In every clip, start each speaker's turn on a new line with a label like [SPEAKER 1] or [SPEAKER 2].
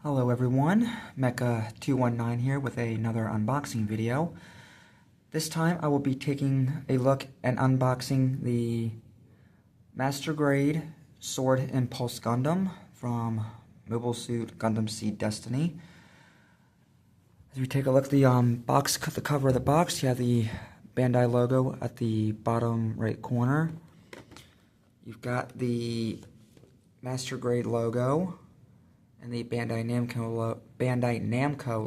[SPEAKER 1] Hello everyone, Mecha219 here with another unboxing video. This time I will be taking a look and unboxing the Master Grade Sword Impulse Gundam from Mobile Suit Gundam Seed Destiny. As we take a look at the cover of the box, you have the Bandai logo at the bottom right corner. You've got the Master Grade logo and the Bandai Namco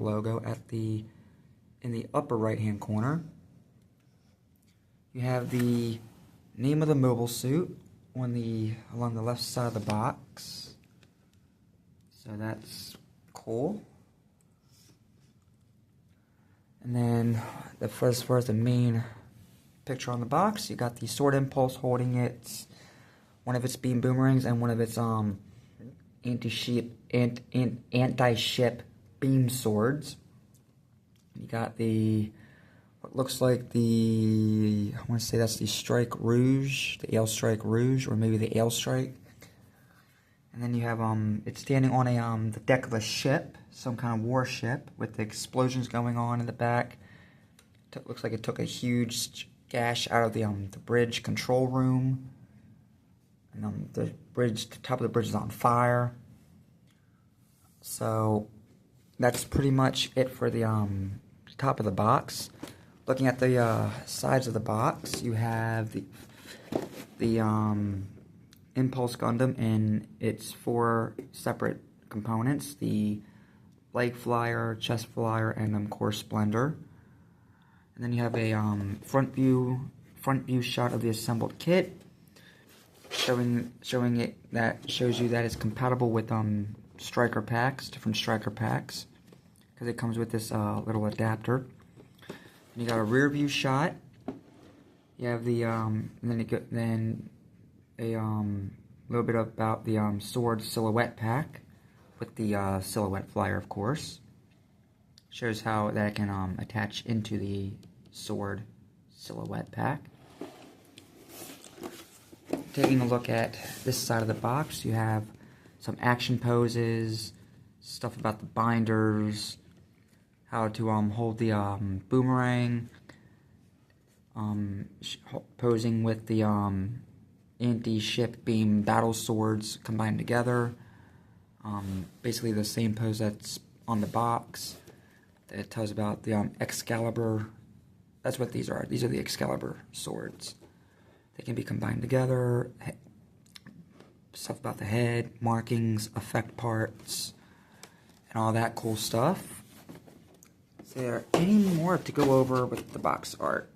[SPEAKER 1] logo in the upper right hand corner. You have the name of the mobile suit along the left side of the box. So that's cool. And then as far as the main picture on the box, you got the Sword Impulse holding one of its beam boomerangs and one of its anti-ship beam swords. You got what looks like I want to say that's the Strike Rouge, the Ale Strike Rouge, or maybe the Ale Strike. And then you have it's standing on the deck of a ship, some kind of warship, with the explosions going on in the back. Looks like it took a huge gash out of the bridge control room. And the top of the bridge is on fire. So that's pretty much it for the top of the box. Looking at the sides of the box, you have the Impulse Gundam in its 4 separate components: the leg flyer, chest flyer, and Core Splendor. And then you have a front view shot of the assembled kit, showing you that it's compatible with different striker packs, because it comes with this little adapter. And you got a rear view shot. You have the and then a little bit about the sword silhouette pack with the silhouette flyer, of course. Shows how that can attach into the sword silhouette pack. Taking a look at this side of the box, you have some action poses, stuff about the binders, how to hold the boomerang, posing with the anti-ship beam battle swords combined together. Basically the same pose that's on the box. It tells about the Excalibur. That's what these are. These are the Excalibur swords. They can be combined together. Stuff about the head, markings, effect parts, and all that cool stuff. Is there any more to go over with the box art?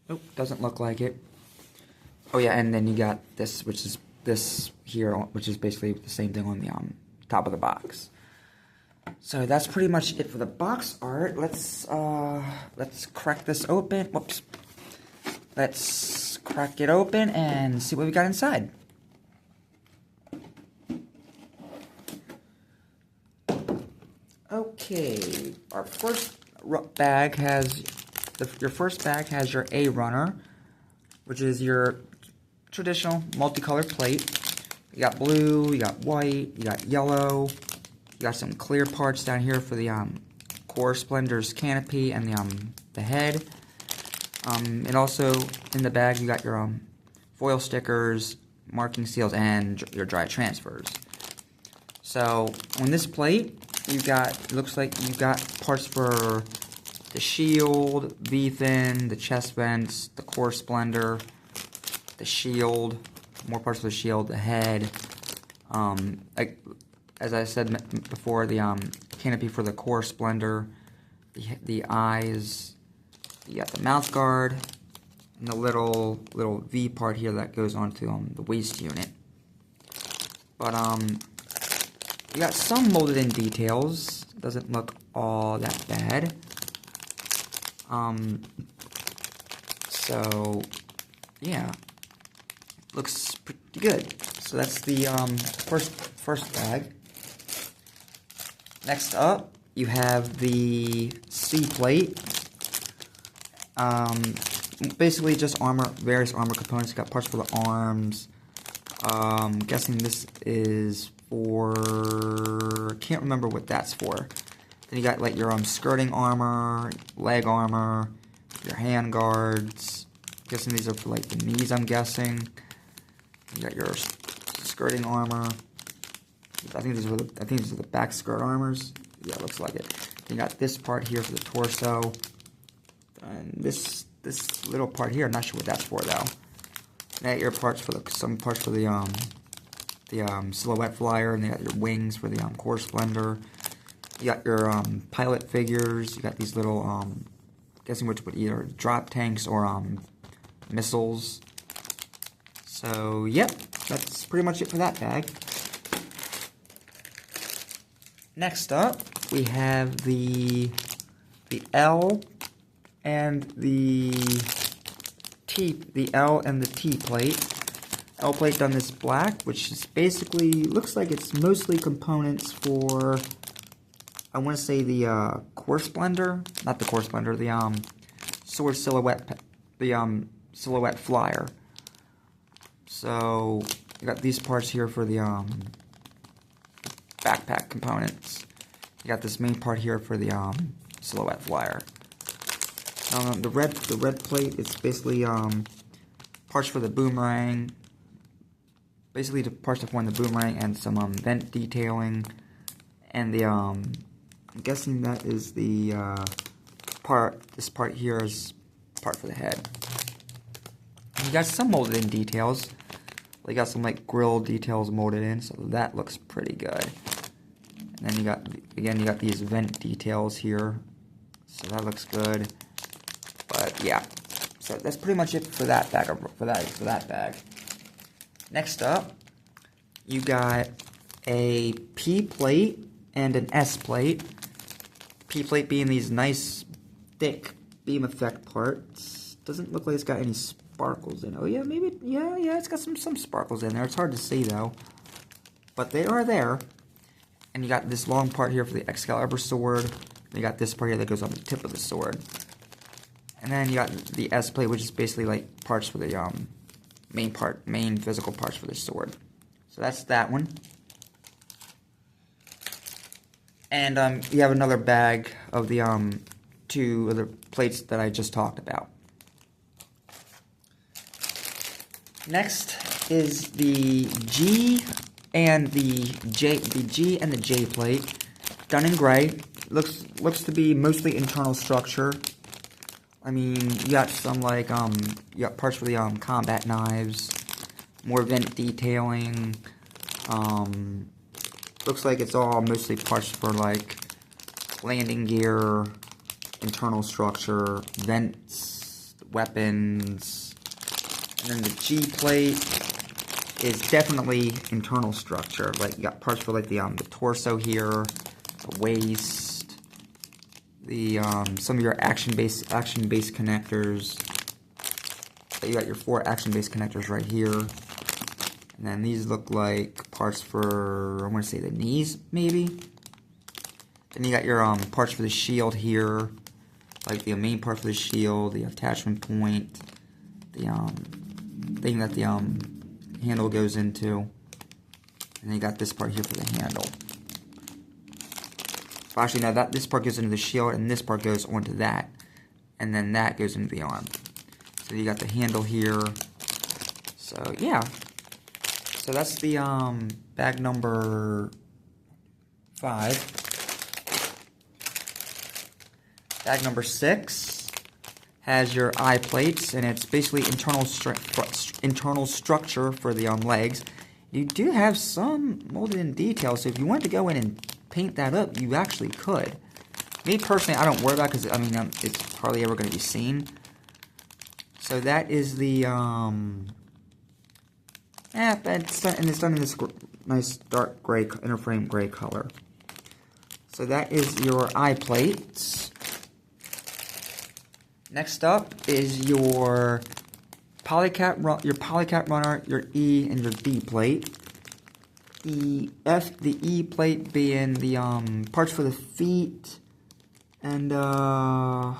[SPEAKER 1] Nope, doesn't look like it. Oh yeah, and then you got this, which is basically the same thing on the top of the box. So that's pretty much it for the box art. Let's crack this open. Whoops. Let's crack it open and see what we got inside. Okay, our first bag has your A runner, which is your traditional multicolored plate. You got blue, you got white, you got yellow. You got some clear parts down here for the Core Splendor's canopy and the head. And also in the bag you got your foil stickers, marking seals, and your dry transfers. So on this plate, it looks like you got parts for the shield, V-fin, the chest vents, the Core Splendor, the shield, more parts for the shield, the head. As I said before, the canopy for the Core Splendor, the eyes, you got the mouth guard, and the little V part here that goes onto the waist unit. But you got some molded in details. Doesn't look all that bad. So yeah, looks pretty good. So that's the first bag. Next up, you have the C plate. Basically just various armor components. You got parts for the arms. I'm guessing this is for can't remember what that's for. Then you got like your skirting armor, leg armor, your hand guards. I'm guessing these are for like the knees, I'm guessing. You got your skirting armor. I think these are the back skirt armors. Yeah, it looks like it. You got this part here for the torso. And this little part here, I'm not sure what that's for though. Now your parts for some parts for the silhouette flyer, and they got your wings for the core splendor. You got your pilot figures. You got these little guessing which would either drop tanks or missiles. So yep, that's pretty much it for that bag. Next up, we have the L and the T, the L and the T plate. L plate done this black, which is basically looks like it's mostly components for, I want to say the core splendor, not the core splendor, the sword silhouette, the silhouette flyer. So you got these parts here for the backpack components. You got this main part here for the silhouette flyer. The red plate, it's basically parts for the boomerang. Basically the parts to form the boomerang and some vent detailing. And the I'm guessing that is the this part here is part for the head. And you got some molded in details. You got some like grill details molded in, so that looks pretty good. And then you got these vent details here, so that looks good. But yeah, so that's pretty much it for that bag. For that bag. Next up, you got a P plate and an S plate. P plate being these nice thick beam effect parts. Doesn't look like it's got any sparkles in it. Oh yeah, maybe, yeah, it's got some sparkles in there. It's hard to see though, but they are there. And you got this long part here for the Excalibur sword. And you got this part here that goes on the tip of the sword. And then you got the S plate, which is basically like parts for the main physical parts for the sword. So that's that one. And you have another bag of the two other plates that I just talked about. Next is the G and the J plate, done in gray. Looks to be mostly internal structure. I mean, you got some like you got parts for the combat knives, more vent detailing. Looks like it's all mostly parts for like landing gear, internal structure, vents, weapons. And then the G plate is definitely internal structure. Like you got parts for like the torso here, the waist, the some of your action-based connectors. So you got your 4 action-based connectors right here. And then these look like parts for, I want to say the knees, maybe. Then you got your parts for the shield here, like the main part for the shield, the attachment point, the thing that the handle goes into, and then you got this part here for the handle. Well, actually, no, this part goes into the shield, and this part goes onto that, and then that goes into the arm. So you got the handle here. So yeah. So that's the bag number 5. Bag number 6 has your eye plates, and it's basically internal structure for the legs. You do have some molded in detail, so if you wanted to go in and paint that up, you actually could. Me personally, I don't worry about it because I mean it's hardly ever going to be seen. So that is the but it's done in this nice dark gray, inner frame gray color. So that is your eye plates. Next up is your polycat runner, your E and your D plate. The E plate being the parts for the feet, and I'm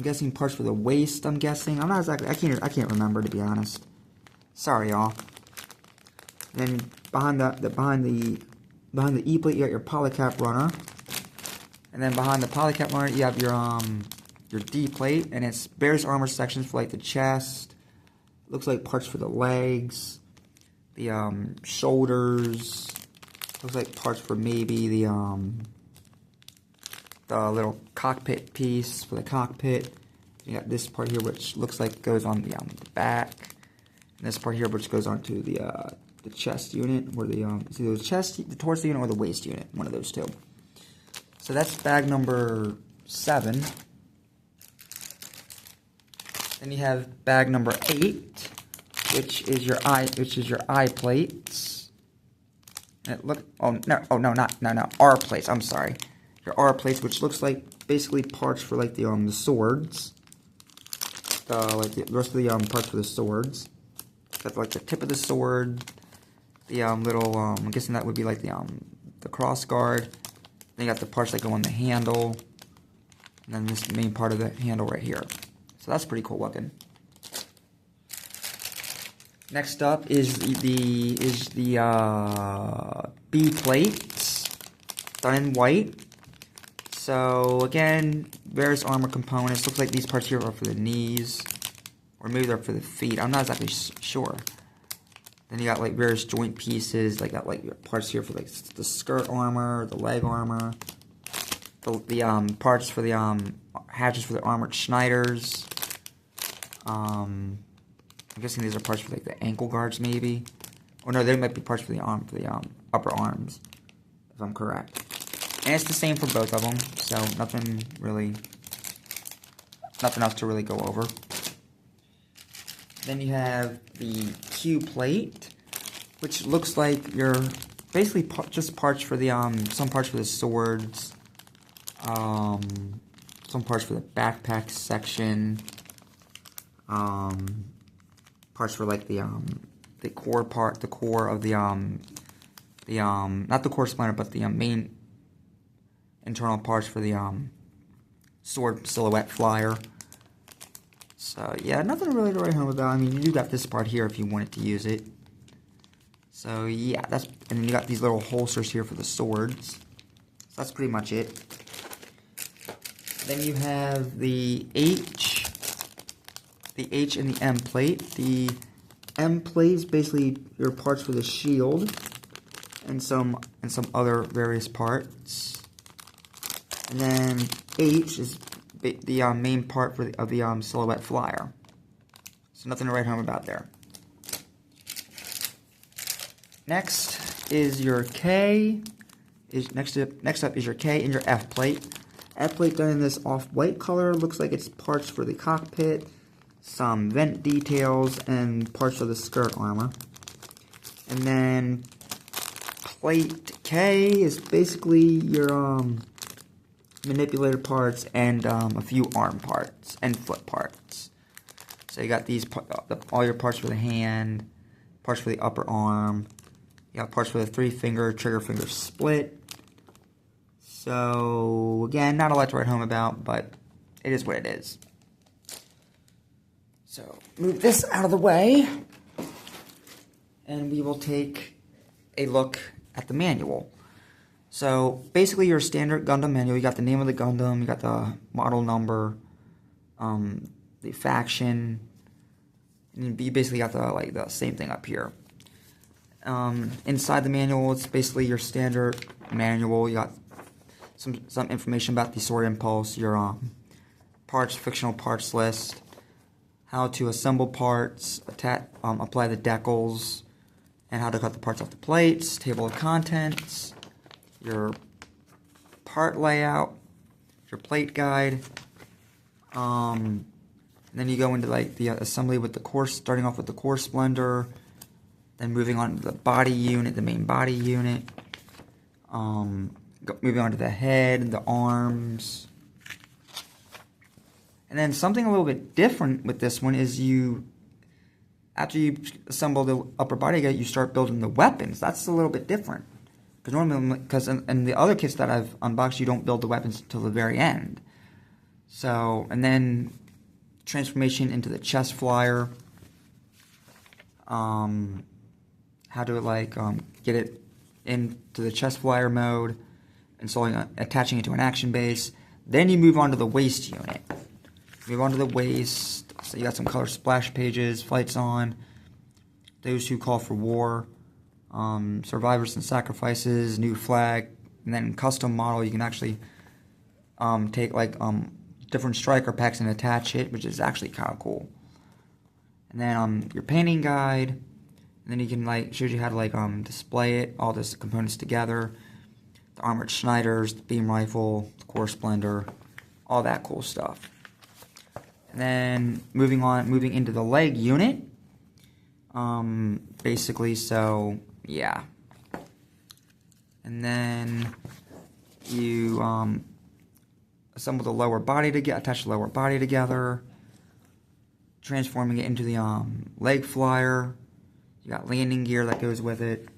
[SPEAKER 1] guessing parts for the waist. I'm guessing. I'm not exactly. I can't remember, to be honest. Sorry, y'all. And then behind the behind the E plate, you got your polycap runner. And then behind the polycap runner, you have your D plate, and it's various armor sections for like the chest. Looks like parts for the legs, the shoulders. Looks like parts for maybe the little cockpit piece for the cockpit. You got this part here, which looks like goes on the back, and this part here, which goes onto the chest unit, or it's either the chest, the torso unit, or the waist unit. One of those two. So that's bag number 7. Then you have bag number 8, which is your eye plates. And it no, R plates. I'm sorry, your R plates, which looks like basically parts for like the swords. Like the rest of the parts for the swords. Got like the tip of the sword, the little I'm guessing that would be like the cross guard. Then you got the parts that go on the handle, and then this main part of the handle right here. So that's pretty cool looking. Next up is the B plates, done in white. So again, various armor components. Looks like these parts here are for the knees, or maybe they're for the feet. I'm not exactly sure. Then you got like various joint pieces. Like got like parts here for like the skirt armor, the leg armor, the parts for the hatches for the armored Schneiders. I'm guessing these are parts for like the ankle guards, maybe. Or no, they might be parts for the upper arms, if I'm correct. And it's the same for both of them, so nothing else to really go over. Then you have the Q plate, which looks like you're basically just parts for the some parts for the swords, some parts for the backpack section, parts for like the core of the not the core splinter, but the main internal parts for the sword silhouette flyer. So yeah, nothing really to write home about. I mean, you do got this part here if you wanted to use it. So yeah, and then you got these little holsters here for the swords. So that's pretty much it. Then you have the H and the M plate. The M plate is basically your parts for the shield, and some other various parts. And then H is the main part of the silhouette flyer. So nothing to write home about there. Next is your K. Next up is your K and your F plate. F plate done in this off-white color. Looks like it's parts for the cockpit, some vent details, and parts of the skirt armor. And then plate K is basically your manipulator parts and a few arm parts and foot parts. So you got these all your parts for the hand, parts for the upper arm. You got parts for the 3-finger trigger finger split. So again, not a lot to write home about, but it is what it is. So move this out of the way, and we will take a look at the manual. So basically your standard Gundam manual, you got the name of the Gundam, you got the model number, the faction, and you basically got the same thing up here. Inside the manual, it's basically your standard manual. You got some information about the sword impulse, your parts, fictional parts list, how to assemble parts, apply the decals, and how to cut the parts off the plates, table of contents, your part layout, your plate guide. And then you go into like the assembly with the core, starting off with the core splendor, then moving on to the body unit, the main body unit, moving on to the head, the arms. And then something a little bit different with this one is after you assemble the upper body guide, you start building the weapons. That's a little bit different. Because normally, in the other kits that I've unboxed, you don't build the weapons until the very end. So, and then transformation into the chest flyer. How to get it into the chest flyer mode, attaching it to an action base. Then you move on to the waist unit. Move on to the waist. So you got some color splash pages, Fights On, Those Who Call for War, Survivors and Sacrifices, New Flag, and then custom model. You can actually take like different striker packs and attach it, which is actually kind of cool. And then your painting guide, and then you can shows you how to display it, all these components together. The armored Schneiders, the beam rifle, the core splendor, all that cool stuff. And then moving into the leg unit. Basically, so yeah. And then you assemble the lower body attach the lower body together, transforming it into the leg flyer. You got landing gear that goes with it.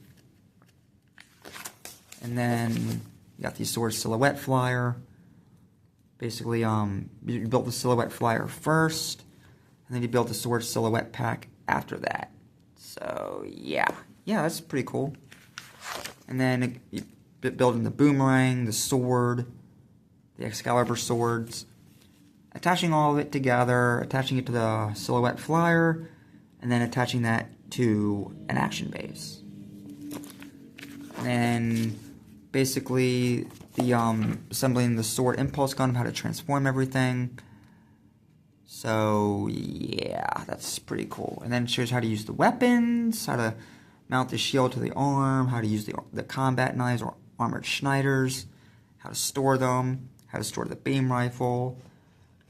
[SPEAKER 1] And then you got the sword silhouette flyer. Basically, you built the silhouette flyer first, and then you built the sword silhouette pack after that. So yeah, that's pretty cool. And then you building the boomerang, the sword, the Excalibur swords, attaching all of it together, attaching it to the silhouette flyer, and then attaching that to an action base. And then basically assembling the sword impulse gun, how to transform everything. So yeah, that's pretty cool. And then it shows how to use the weapons, how to mount the shield to the arm, how to use the combat knives or armored Schneiders, how to store them, how to store the beam rifle,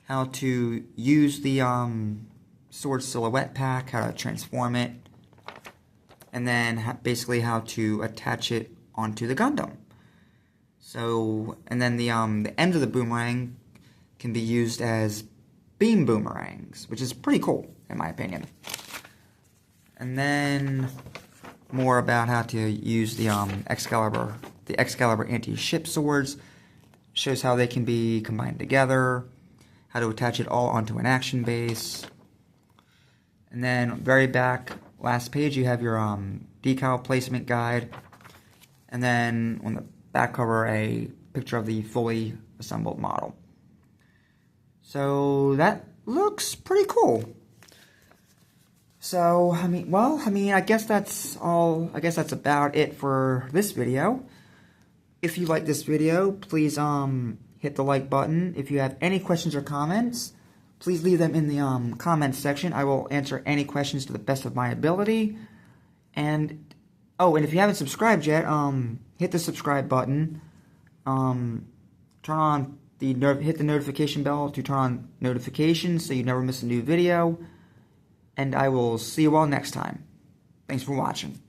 [SPEAKER 1] how to use the sword silhouette pack, how to transform it, and then basically how to attach it onto the Gundam. So, and then the end of the boomerang can be used as beam boomerangs, which is pretty cool, in my opinion. And then more about how to use the Excalibur anti-ship swords. Shows how they can be combined together, how to attach it all onto an action base. And then very back, last page, you have your decal placement guide. And then on the back cover, a picture of the fully assembled model. So that looks pretty cool. So, I guess that's all. I guess that's about it for this video. If you like this video, please hit the like button. If you have any questions or comments, please leave them in the comments section. I will answer any questions to the best of my ability. And if you haven't subscribed yet, hit the subscribe button. Hit the notification bell to turn on notifications so you never miss a new video. And I will see you all next time. Thanks for watching.